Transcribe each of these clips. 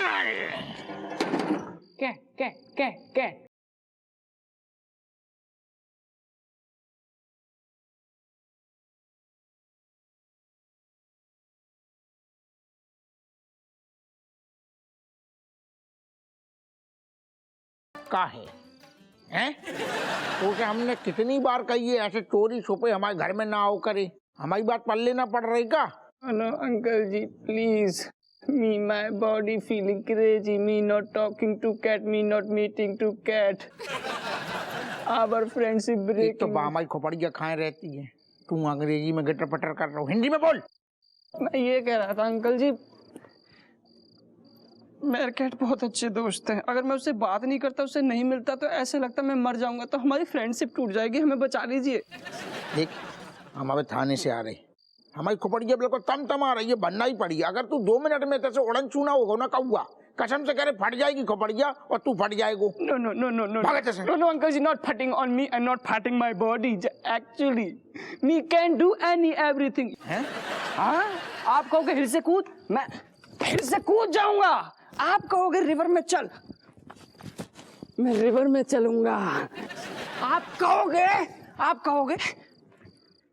क्या का है? तो क्या हमने कितनी बार कही है ऐसे चोरी छुपे हमारे घर में ना आओ करे? हमारी बात पल्ले ना पड़ रही का? No uncle ji please, me my body feeling crazy, me not talking to cat, me not meeting to cat, our friendship breaking. एक तो हमारी खोपड़िया खाए रहती है, तू अंग्रेजी में गटर पटर कर रहा हो, हिंदी में बोल। मैं ये कह रहा था अंकल जी, मेरे कैट बहुत अच्छे दोस्त हैं, अगर मैं उससे बात नहीं करता, उससे नहीं मिलता तो ऐसे लगता मैं मर जाऊंगा, तो हमारी फ्रेंडशिप टूट जाएगी, हमें बचा लीजिए। देख हम अबे थाने से आ रहे, हमारी खोपड़िया बिल्कुल तम आ रही है, बनना ही पड़ी। अगर तू 2 मिनट में तैसे उड़न चूना होगा ना कौआ, कसम से कह रहे फट जाएगी खोपड़िया और तू फट जाएगो। No no no no no no uncle ji, not फटिंग ऑन मी एंड नॉट फटिंग my body, actually me can do any everything. हाँ, आप कहोगे हिल से कूद, मैं हिल से कूद जाऊंगा, आप कहोगे रिवर में चल, मैं रिवर में चलूंगा, आप कहोगे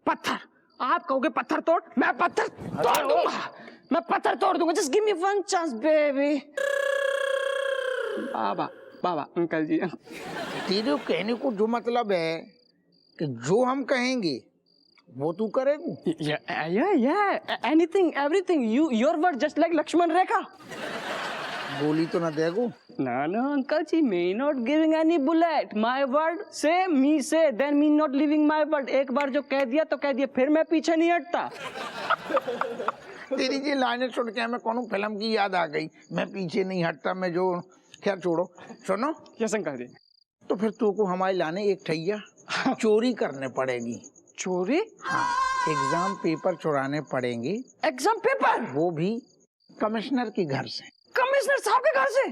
पत्थर, आप कहोगे पत्थर तोड़, मैं पत्थर तोड़ दूंगा, मैं पत्थर तोड़ दूंगा, just give me one chance baby. बाबा अंकल जी, तेरे कहने को जो मतलब है कि जो हम कहेंगे वो तू करेगा? yeah, anything, everything, your word just like Lakshman Rekha. गोली तो ना देगो? No, uncle ji, me not giving any bullet. My word say, me say, then me not leaving my word. एक बार जो कह दिया तो कह दिया, फिर मैं पीछे नहीं हटता। तेरी जी लाइनें सुन के हमें कौन फिल्म की याद आ गई, मैं पीछे नहीं हटता, मैं जो, खैर छोड़ो। सुनो, यस अंकल जी। तो फिर तू को हमारे लाने एक ठैया चोरी करने पड़ेगी। चोरी? हाँ, एग्जाम पेपर चुराने पड़ेंगे। Exam paper? वो भी कमिश्नर के घर से। कमिश्नर साहब के घर से?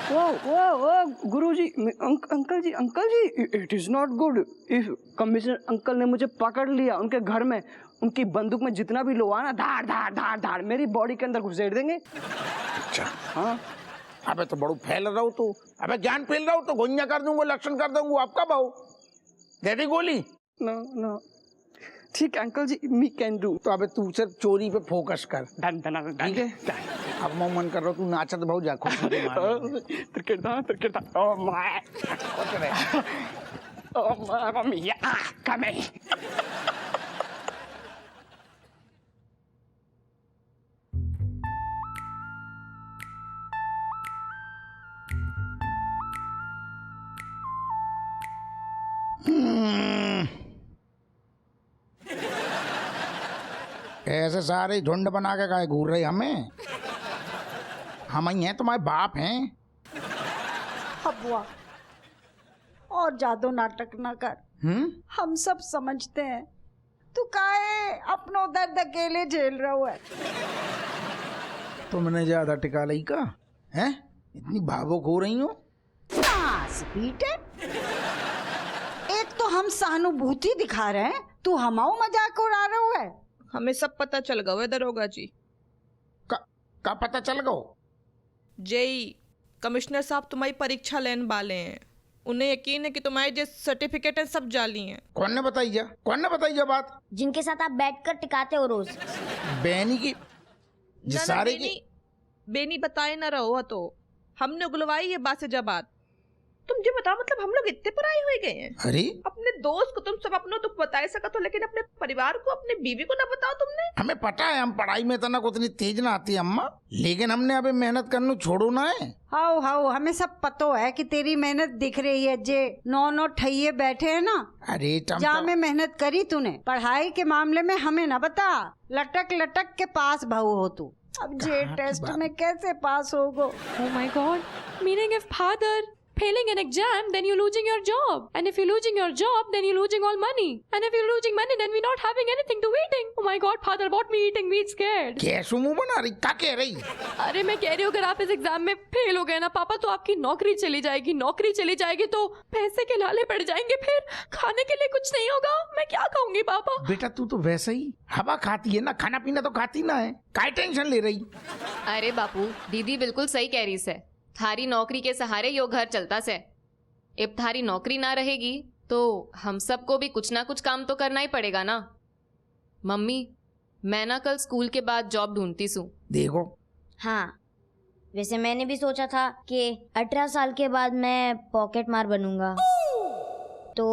वो गुरुजी, uncle ji, it is not good if commissioner uncle ने मुझे पकड़ लिया उनके घर में, उनकी बंदूक में जितना भी लोहा ना धाड़ मेरी बॉडी के अंदर घुसेड़ देंगे। अच्छा हाँ। अबे तो बड़ू फैल रहा हो तू, अबे ज्ञान फैल रहा हो तो गोइया कर दूंगा, लक्षण कर दूंगा, आपका भाव दे दी गोली। नो ठीक uncle ji, me can do. तो अबे तू सिर्फ चोरी पे फोकस कर। डन ठीक है। अब मैं मन कर रहा हूँ तू नाचत भाव जा खुद क्रिकेट ओ माय मम्मी कम है। ऐसे सारे झुंड बना के काहे घूर रहे हमें? हम ही हैं, तुम्हारे बाप हैं। हबुआ, और ज्यादा नाटक ना कर। हम सब समझते हैं, तू काहे अपनो दर्द अकेले झेल रहा है। तुमने ज्यादा टिका ली का है? इतनी भावुक हो रही हो? एक तो हम सहानुभूति दिखा रहे हैं, तू हमारा मजाक उड़ा रहा है। हमें सब पता चल गया दरोगा जी। का पता चल गो? जेई कमिश्नर साहब तुम्हारी परीक्षा लेने वाले हैं, उन्हें यकीन है कि तुम्हारे जो सर्टिफिकेट है सब जाली हैं। कौन ने बताई जा बात? जिनके साथ आप बैठकर टिकाते हो रोज। बेनी की सारे की बेनी बताए ना रहो, तो हमने उगलवाई ये बात से जब बात। तुम जो बताओ, मतलब हम लोग इतने पराये हुए गए हैं? अरे अपने दोस्त को तुम सब अपनों दुख बता सका तो, लेकिन अपने परिवार को, अपने बीवी को ना बताओ तुमने। हमें पता है हम पढ़ाई में इतना उतनी तेज ना आती अम्मा, लेकिन हमने अभी मेहनत करना छोड़ो ना है। हाउ हमें सब पता है कि तेरी मेहनत दिख रही है। जे 9 ठैये बैठे है ना, अरे जा में मेहनत करी तूने। पढ़ाई के मामले में हमें ना बता, लटक के पास भाऊ हो तू। अब जे टेस्ट में कैसे पास होगो? Oh my God, meaning if father failing an exam, then you're losing your job. And if you're losing your job, then you're losing all money. And if you're losing money, then we're not having anything to eating. Oh my God, father, what me eating? Me scared. कैसू मुंह बना रही, क्या कह रही? अरे मैं कह रही हूँ अगर आप इस एग्जाम में फेल हो गए ना पापा तो आपकी नौकरी चली जाएगी। नौकरी चली जाएगी तो पैसे के लाले पड़ जाएंगे, फिर खाने के लिए कुछ नहीं होगा। मैं क्या खाऊंगी पापा? बेटा तू तो वैसे ही हवा खाती है ना, खाना पीना तो खाती ना है, काय टेंशन ले रही? अरे बापू, दीदी बिल्कुल सही कह रही से। थारी नौकरी के सहारे यो घर चलता से। अब थारी नौकरी ना रहेगी तो हम सबको भी कुछ ना कुछ काम तो करना ही पड़ेगा ना। मम्मी, मैं ना कल स्कूल के बाद जॉब ढूंढती हूँ। देखो हाँ, वैसे मैंने भी सोचा था कि 18 साल के बाद मैं पॉकेट मार बनूंगा, तो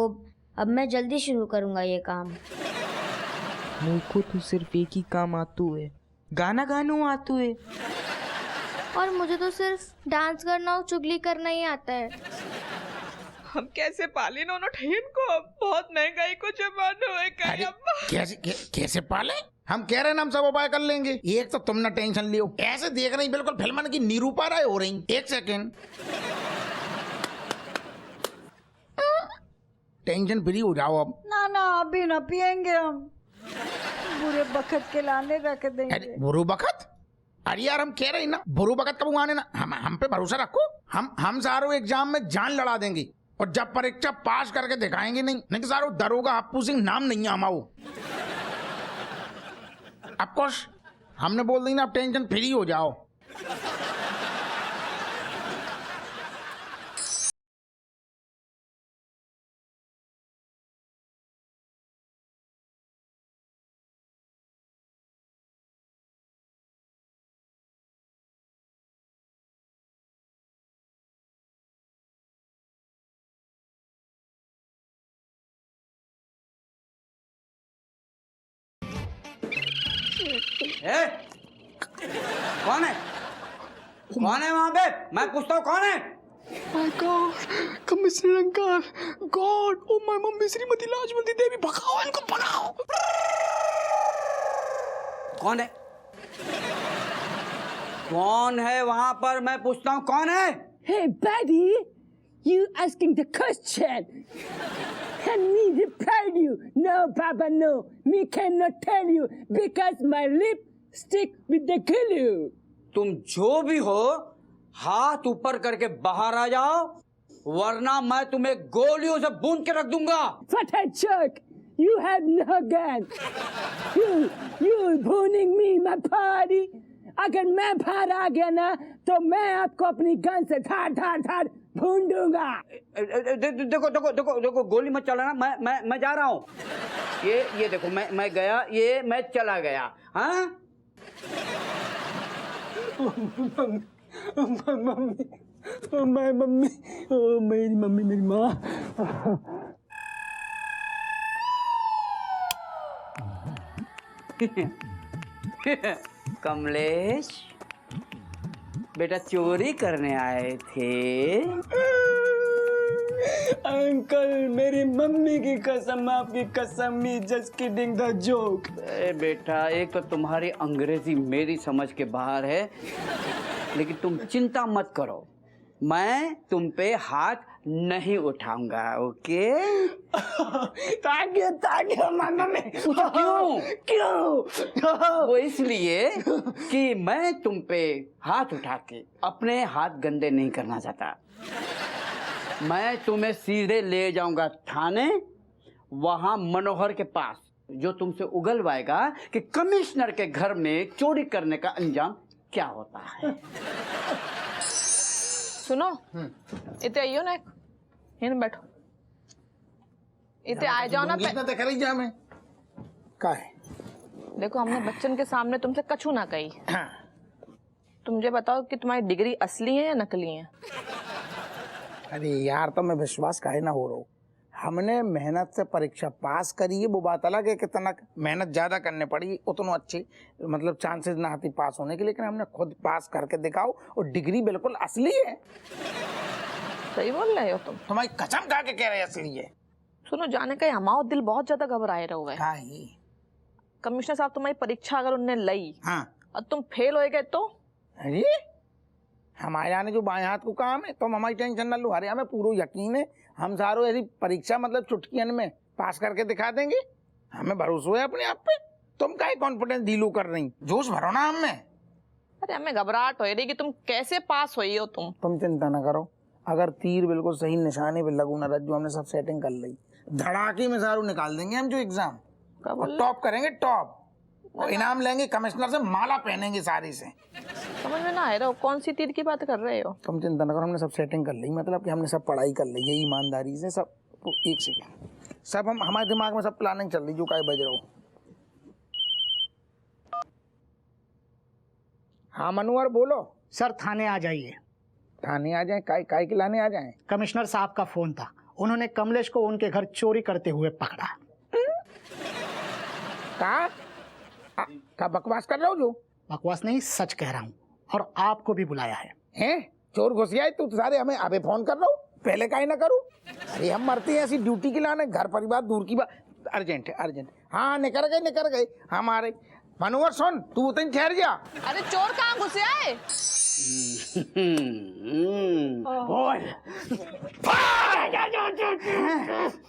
अब मैं जल्दी शुरू करूंगा ये काम। मेरे को तो सिर्फ एक ही काम आतू है, गाना गानू आतू है। और मुझे तो सिर्फ डांस करना और चुगली करना ही आता है। हम कैसे पाले ना ठहन को? बहुत महंगाई को जमाना है अरे कैसे पाले? हम कह रहे हैं ना, हम सब उपाय कर लेंगे। एक तो तुम ना टेंशन लियो, ऐसे देख रही बिल्कुल फिल्मन की निरूपा राय हो रही। एक सेकेंड, टेंशन फ्री हो जाओ अब। ना ना, अभी ना पियेंगे हम, बुरे बखत के लाने रख देंगे। अरे बुरू बखत? अरे यार हम कह रहे हैं ना, बुरू बखत कब आने ना, हम पे भरोसा रखो। हम सारों एग्जाम में जान लड़ा देंगे और जब परीक्षा पास करके दिखाएंगे नहीं तो सारों दरोगा हप्पू सिंह नाम नहीं आमाओ। ऑफकोर्स हमने बोल दी ना, आप टेंशन फ्री हो जाओ। ए? कौन है? कौन है वहां पे? मैं पूछता हूँ कौन है? My God, commissioner uncle, God, oh my mummy Shrimati Lajwanti Devi, भगाओ इनको, भगाओ। कौन है? कौन है वहां पर? मैं पूछता हूँ कौन है? Hey buddy, you asking the question and me reply you. No Papa, no, me cannot tell you because my lip stick with the glue. तुम जो भी हो, हाथ ऊपर करके बाहर आ जाओ, वरना मैं तुम्हें गोलियों से बूंद के रख दूंगा। What a joke! You have no gun. You burning me, my party. अगर मैं बाहर आ गया ना तो मैं आपको अपनी गन से धाड़ भून दूंगा। देखो देखो देखो देखो, गोली मत चलाना। मैं जा रहा हूँ। ये देखो, मैं गया, ये मैं चला गया। हाँ मम्मी, मेरी मम्मी, मेरी माँ। कमलेश बेटा, चोरी करने आए थे? अंकल, मेरी मम्मी की कसम, आपकी कसम, मी जस्ट किडिंग द जोक। बेटा, एक तो तुम्हारी अंग्रेजी मेरी समझ के बाहर है, लेकिन तुम चिंता मत करो, मैं तुम पे हाथ नहीं उठाऊंगा। ओके? Thank you mummy. क्यों? वो इसलिए कि मैं तुम पे हाथ उठा के अपने हाथ गंदे नहीं करना चाहता। मैं तुम्हें सीधे ले जाऊंगा थाने, वहां मनोहर के पास, जो तुमसे उगलवाएगा कि कमिश्नर के घर में चोरी करने का अंजाम क्या होता है। सुनो, इते आइयो ना, इन बैठो, इते आ जाओ ना। तो करी जा मैं का है? देखो, हमने बच्चन के सामने तुमसे कछु ना कही। हाँ। तुम मुझे बताओ कि तुम्हारी डिग्री असली है या नकली है? अरे यार, तो मैं विश्वास काहे ना हो रहा हूँ। हमने मेहनत से परीक्षा पास करी है, वो बात अलग है, कितना मेहनत ज्यादा करने पड़ी उतना अच्छे मतलब चांसेस ना आती पास होने के, लेकिन हमने खुद पास करके दिखाओ और डिग्री बिल्कुल असली है। सही बोल रहे हो तुम। तुम्हारी कसम खा के कह रहे असली है। सुनो, जाने का हमारा दिल बहुत ज्यादा घबराए रहोगे। कमिश्नर साहब, तुम्हारी परीक्षा अगर उनने ली, हाँ, और तुम फेल हो गए तो? अरे हमारे यहाँ जो बाएं हाथ को काम है, तुम हमारी टेंशन न लो। अरे हमें पूरा यकीन है, हम सारों ऐसी परीक्षा मतलब चुटकियन में पास करके दिखा देंगे। हमें भरोसा है अपने आप पे। तुम काहे कॉन्फिडेंस ढीलो कर रही, जोश भरो ना हमें। अरे हमें घबराहट हो रही कि तुम कैसे पास हुई हो तुम चिंता ना करो, अगर तीर बिल्कुल सही निशाने पे लगू ना रज्जू, हमने सब सेटिंग कर ली, धड़ाके में सारू निकाल देंगे हम जो एग्जाम, और टॉप करेंगे टॉप, और इनाम लेंगे कमिश्नर से, माला पहनेंगे सारी से। समझ में ना आ रहा हो कौन सी तीर की बात कर रहे हो। तुम चिंता न करो, हमने सब सेटिंग कर ली, मतलब कि हमने सब पढ़ाई कर ली है ईमानदारी से सब। एक सेकेंड, सब हम हमारे दिमाग में सब प्लानिंग चल रही जो काय बज रहा हो। हाँ मनोहर बोलो। सर थाने आ जाइए। थाने आ जाए? काय के लाने आ जाए? कमिश्नर साहब का फोन था, उन्होंने कमलेश को उनके घर चोरी करते हुए पकड़ा। का बकवास कर रहा हो? जो बकवास नहीं, सच कह रहा हूँ, और आपको भी बुलाया है। हैं? चोर घुस गया है? तू सारे हमें अबे फोन कर रहा हो, पहले काहे ना करूं? अरे हम मरते हैं ऐसी ड्यूटी के लाने, घर परिवार दूर की बात, अर्जेंट है अर्जेंट। हाँ निकल गए हमारे। मनोहर सुन, तू उतनी ठहर जा। अरे चोर कहाँ घुसे आए? बोल,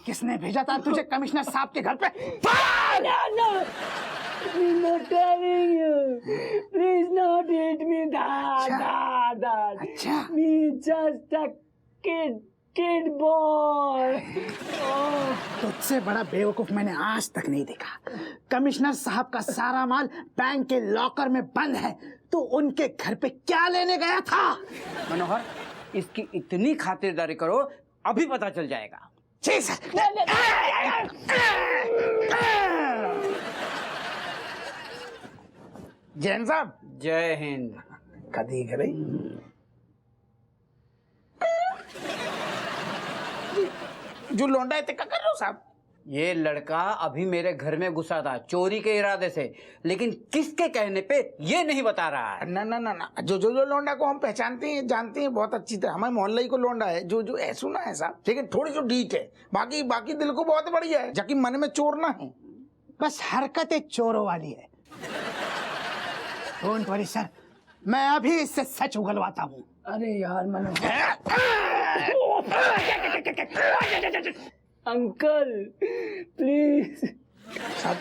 किसने भेजा था तुझे कमिश्नर साहब के घर पे? Please not telling you. Please not hit me, Dad. अच्छा। Me just a kid boy. तुझसे बड़ा बेवकूफ मैंने आज तक नहीं देखा। कमिश्नर साहब का सारा माल बैंक के लॉकर में बंद है, तो उनके घर पे क्या लेने गया था? मनोहर, इसकी इतनी खातिरदारी करो, अभी पता चल जाएगा। जी सर। जैन साहब, जय हिंद। कदी करे जो लौंडा है क्या कर रहे हो साहब? ये लड़का अभी मेरे घर में घुसा था चोरी के इरादे से, लेकिन किसके कहने पे ये नहीं बता रहा है। ना ना ना ना, जो लौंडा को हम पहचानते हैं, जानते हैं बहुत अच्छी तरह, हमारे मोहल्ले ही को लौंडा है जो ऐसू ना है साहब, लेकिन थोड़ी जो डीट है, बाकी दिल को बहुत बढ़िया है, जबकि मन में चोर ना है। बस हरकतें चोरों वाली है। डोंट वरी सर, मैं अभी इससे सच उगलवाता हूँ। अरे यार अंकल प्लीज। साहब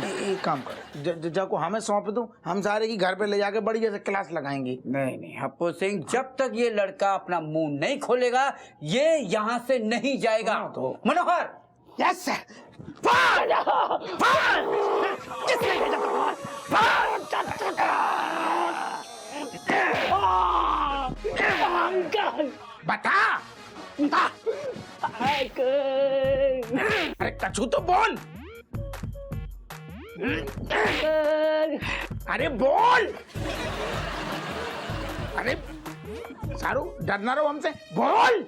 एक काम करो, जाको हमें सौंप दो, हम सारे की घर पे ले जाके बड़ी जैसे क्लास लगाएंगे। नहीं हप्पू सिंह, जब तक ये लड़का अपना मुंह नहीं खोलेगा, ये यहाँ से नहीं जाएगा। मनोहर। Yes sir. बता। अरे कछू तो बोल। अरे बोल। अरे सारू डरना रहो हमसे, बोल।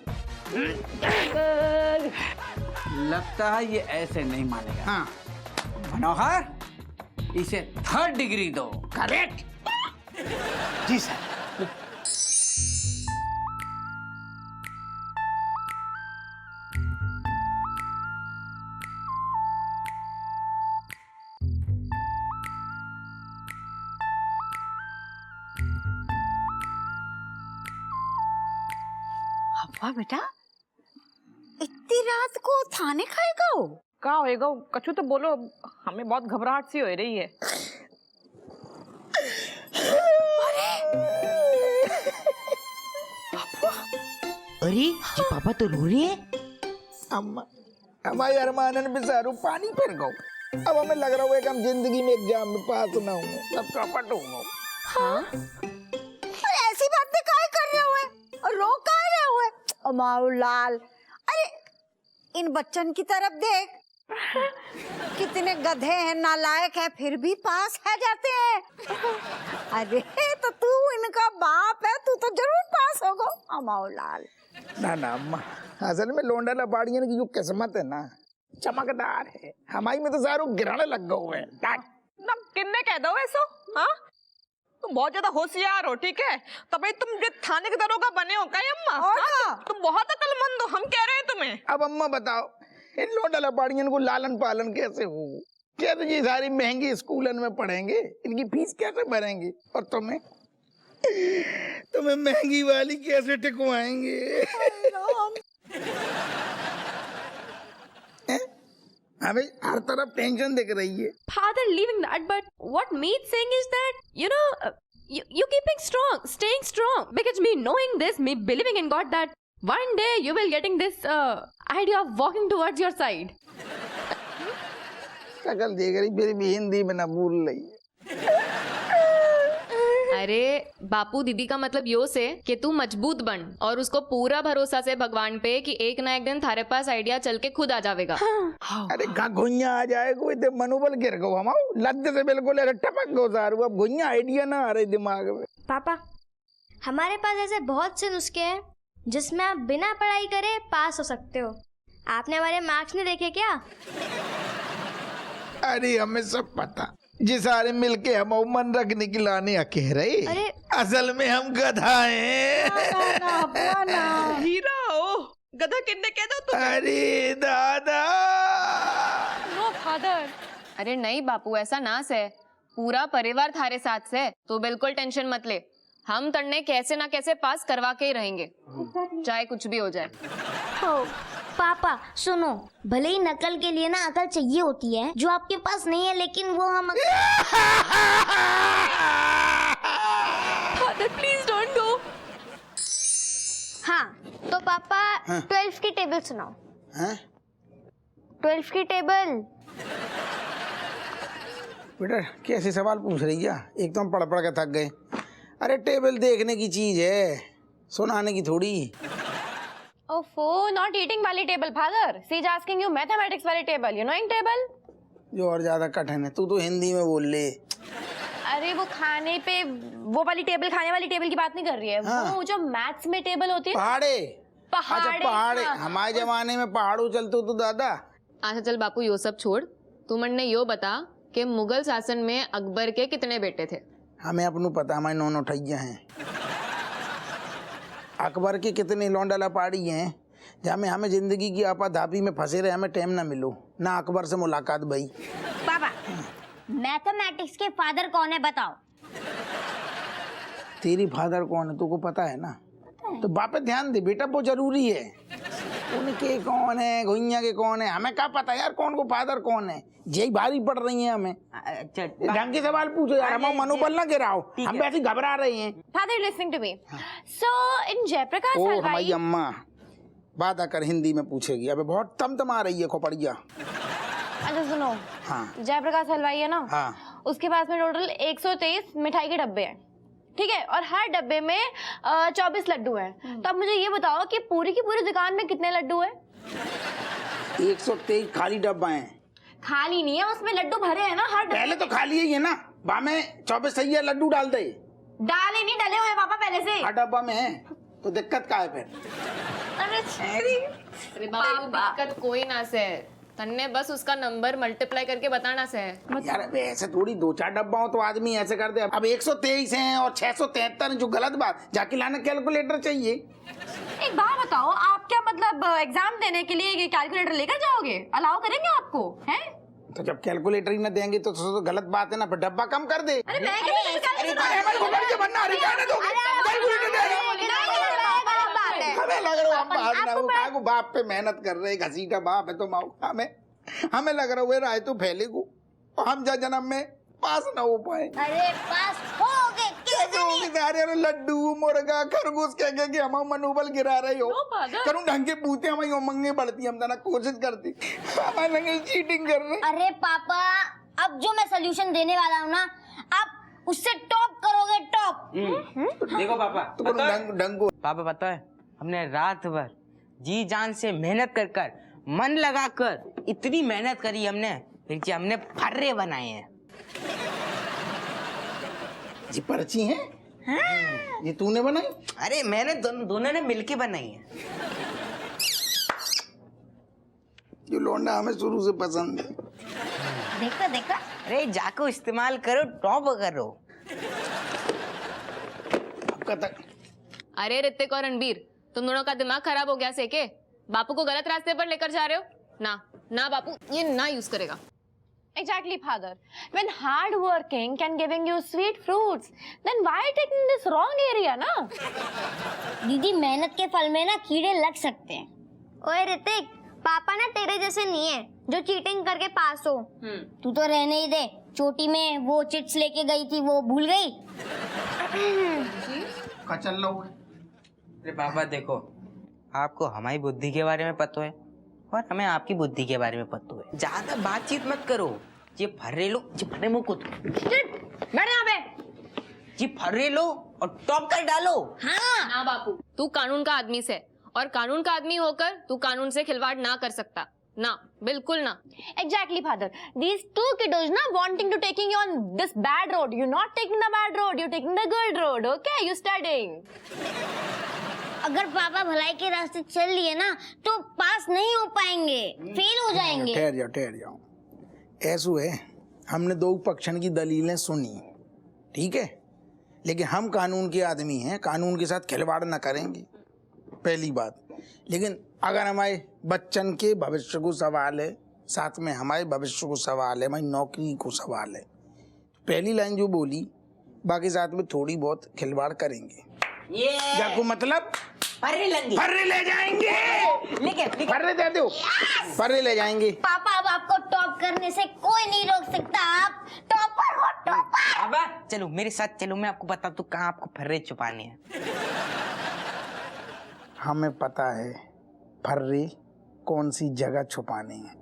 लगता है ये ऐसे नहीं मानेगा। हाँ मनोहर, इसे 3rd डिग्री दो। करेक्ट। जी सर। वाह बेटा, इतनी रात को थाने खाएगा हो? क्या होएगा? कछु तो बोलो, हमें बहुत घबराहट सी हो रही है। अरे जी पापा तो रो रहे हैं। अम्मा हमारे अरमानन पे सारू पानी फिर गो। अब हमें लग रहा है कि हम जिंदगी में एग्जाम में पास ना होंगे, सब चौपट होंगे। हाँ? ऐसी बातें काहे कर रहे हुए और रो काहे रहे हुए? अमाउलाल, अरे इन बच्चन की तरफ देख, कितने गधे हैं, नालायक है, फिर भी पास है जाते हैं। अरे तो तू इनका बाप है, तू तो जरूर पास होगा अमाउलाल। ना ना अम्मा, असल में लोंडा लबाड़ियन की जो किस्मत है ना, चमकदार है। हमारी में तो सारू गिराने लग गए हुए हैं। ना किन्ने कह दो ऐसो? हाँ, तुम बहुत ज्यादा होशियार हो, ठीक है? तभी तुम जो थाने के दरोगा बने हो क्या अम्मा? हाँ? तुम बहुत अक्लमंद हो, हम कह रहे हैं तुम्हें। अब अम्मा बताओ, इन लोंडा लबाड़ियन को लालन पालन कैसे हो? क्या तो ये सारी महंगी स्कूलन में पढ़ेंगे, इनकी फीस कैसे भरेंगे? और तुम्हें तुम्हें महंगी वाली कैसे टिकवाएंगे? हाँ भाई, हर तरफ टेंशन दिख रही है। Father, leaving that, but what me's saying is that, you know, you keeping strong, staying strong. Because me knowing this, me believing in God that one day you will getting this idea of walking towards your side. शकल देख रही, फिर भी हिंदी में ना बोल रही है। अरे बापू, दीदी का मतलब यो से कि तू मजबूत बन और उसको पूरा भरोसा से भगवान पे कि एक ना एक दिन थारे पास आइडिया चल के खुद आ जाएगा। अरे घुइया आ जाए कोई तो मनोबल गिर गो हम लद्दे से बिल्कुल टपक गो सारू। अब घुइया आइडिया ना आ रही दिमाग में। पापा, हमारे पास ऐसे बहुत से नुस्खे हैं जिसमें आप बिना पढ़ाई करे पास हो सकते हो। आपने हमारे मार्क्स नहीं देखे क्या? अरे हमें सब पता, जिस सारे मिलके हम मन रखने की लाने कह रहे। अरे असल में हम गधा हैं। हीरा हो, गधा किन्ने कह दो तुम? अरे दादा। No, father. अरे नहीं बापू, ऐसा ना से, पूरा परिवार थारे साथ से, तो बिल्कुल टेंशन मत ले। हम तड़ने कैसे ना कैसे पास करवा के ही रहेंगे, चाहे कुछ भी हो जाए। हो पापा सुनो, भले ही नकल के लिए ना अकल चाहिए होती है जो आपके पास नहीं है, लेकिन वो हम Father, please don't go. हाँ तो पापा 12 की टेबल सुनाओ। हैं? 12 की टेबल। बेटा कैसे सवाल पूछ रही है? एक तो हम पढ़ पढ़ के थक गए। अरे टेबल देखने की चीज है, सुनाने की थोड़ी। Oh, not eating वाली table, father. She's asking you mathematics वाली टेबल. You knowing table? जो और ज्यादा कठिन है, तू तो हिंदी में बोल ले। अरे वो खाने पे वो वाली टेबल, खाने वाली टेबल की बात नहीं कर रही है। हाँ। वो जो मैथ्स में टेबल होती है। पहाड़े। पहाड़े। अच्छा पहाड़े, हाँ। हमारे जमाने में पहाड़ों चलते तो दादा। अच्छा चल बापू, यो सब छोड़, तू मन ने यो बता कि मुगल शासन में अकबर के कितने बेटे थे? हमें अपनों पता, हमारे नौ ठैया हैं। अकबर के कितने लौंडा पाड़ी हैं, जहाँ हमें जिंदगी की आपाधापी में फंसे रहे, हमें टाइम ना मिलो ना अकबर से मुलाकात भाई। पापा, मैथमेटिक्स के फादर कौन है बताओ? तेरी फादर कौन है तुमको पता है ना? तो बाप पे ध्यान दे बेटा, वो जरूरी है। उनके कौन है, घुइया के कौन है, हमें क्या पता यार कौन को फादर कौन है। यही भारी पड़ रही है हमें। ढंग के सवाल पूछो यार, हम मनोबल ना गिराओ, हम वैसे घबरा रहे हैं। Father, listening to me. So in Jayaprakash ओ हलवाई। हमारी अम्मा बात आकर हिंदी में पूछेगी, अबे बहुत तमतमा रही है खोपड़िया। अच्छा सुनो, हाँ जयप्रकाश हलवाई है ना, हाँ उसके पास में टोटल 123 मिठाई के डब्बे हैं, ठीक है, और हर डब्बे में 24 लड्डू हैं। तो अब मुझे ये बताओ कि पूरी की पूरी दुकान में कितने लड्डू हैं? 123 खाली डब्बा है। खाली नहीं है, उसमें लड्डू भरे हैं ना हर डब्बे पहले तो में। खाली ही है ना, बा में 24 सही है, लड्डू डाल दे। डाले नहीं, डले हुए हैं पापा पहले से। हर डब्बा में है तो दिक्कत का है फिर? अरे छेरी। अरे बापू, दिक्कत कोई ना से, तन्ने बस उसका नंबर मल्टीप्लाई करके बताना से। यार अबे ऐसे थोड़ी 2-4 डब्बा हो तो आदमी ऐसे कर दे। अब 123 हैं और 673, जो गलत बात, जाके लाना कैलकुलेटर चाहिए। एक बात बताओ, आप क्या मतलब एग्जाम देने के लिए कैलकुलेटर लेकर जाओगे? अलाउ करेंगे आपको? हैं? तो जब कैलकुलेटर ही ना देंगे तो गलत बात है ना, फिर डब्बा कम कर दे। अरे मैं कैसे हमारे खोपड़ी के बनना, अरे जाने दो, कैलकुलेटर दे। हमें लग रहा है हम बाहर ना हो, काय को बाप पे मेहनत कर रहे, घसीटा बाप है तो माओ। हमें लग रहा है राय तो फैले को, हम जा जन्म में पास ना हो पाए। अरे पास होगे कैसे? लड्डू मुर्गा खरगोश कह के हम मनोबल गिरा रहे हो। करूं ढंग के पूछते, हमारी उमंगे बढ़ती, हम तना कोशिश करती, हमारे लगे चीटिंग कर रहे। अरे पापा, अब जो मैं सोल्यूशन देने वाला हूँ ना, आप उससे टॉप करोगे, टॉप। देखो पापा, तो ढंग को पापा पता है, हमने रात भर जी जान से मेहनत कर कर, मन लगा कर इतनी मेहनत करी हमने, फिर हमने फर्रे बनाए हैं। जी पर्ची है? ये तूने बनाई? अरे मैंने दोनों ने मिलके बनाई है। ये लौंडा हमें शुरू से पसंद है। देखा देखा। अरे जाको इस्तेमाल करो, टॉप करो। अरे ऋतिक और रणबीर, तुम दोनों का दिमाग खराब हो गया से के? बापू को गलत रास्ते पर लेकर जा रहे हो ना? ना बापू ये ना यूज करेगा। Exactly, father. When hard working can giving you sweet fruits, then why taking this wrong area, ना? दीदी मेहनत के फल में ना कीड़े लग सकते हैं। ओए ऋतिक, पापा ना तेरे जैसे नहीं है जो चीटिंग करके पास हो। तू तो रहने ही दे। चोटी में वो चिट्स लेके गई थी, वो भूल गई। चल लो। अरे पापा देखो, आपको हमारी बुद्धि के बारे में पता है और हमें आपकी बुद्धि के बारे में पता है। ज्यादा बातचीत मत करो। ये फर्रे लो, ये फर्रे मुंह को बैठ यहाँ पे। ये फर्रे लो और टॉप कर डालो। हाँ ना बापू, तू कानून का आदमी से, और कानून का आदमी होकर तू कानून से खिलवाड़ ना कर सकता। ना, बिल्कुल ना। Exactly, father. These two kiddos na wanting to taking you on this bad road. You're not taking the bad road. You're taking the good road. Okay, you studying. अगर पापा भलाई के रास्ते चल लिए ना तो पास नहीं हो पाएंगे, फेल हो जाएंगे। ठहर जाओ। ऐसू है, हमने दो पक्षन की दलीलें सुनी, ठीक है, लेकिन हम कानून के आदमी हैं, कानून के साथ खिलवाड़ न करेंगे, पहली बात। लेकिन अगर हमारे बच्चन के भविष्य को सवाल है, साथ में हमारे भविष्य को सवाल है, हमारी नौकरी को सवाल है, पहली लाइन जो बोली, बाकी साथ में थोड़ी बहुत खिलवाड़ करेंगे। क्या को मतलब? फर्रे ले जाएंगे। फर्रे दे दो, फर्रे ले जाएंगे। पापा अब आपको टॉप करने से कोई नहीं रोक सकता। आप टॉपर हो, टॉपर। अब चलो मेरे साथ चलो, मैं आपको बता दूं कहाँ आपको फर्रे छुपाने हैं। हमें पता है फर्रे कौन सी जगह छुपाने हैं।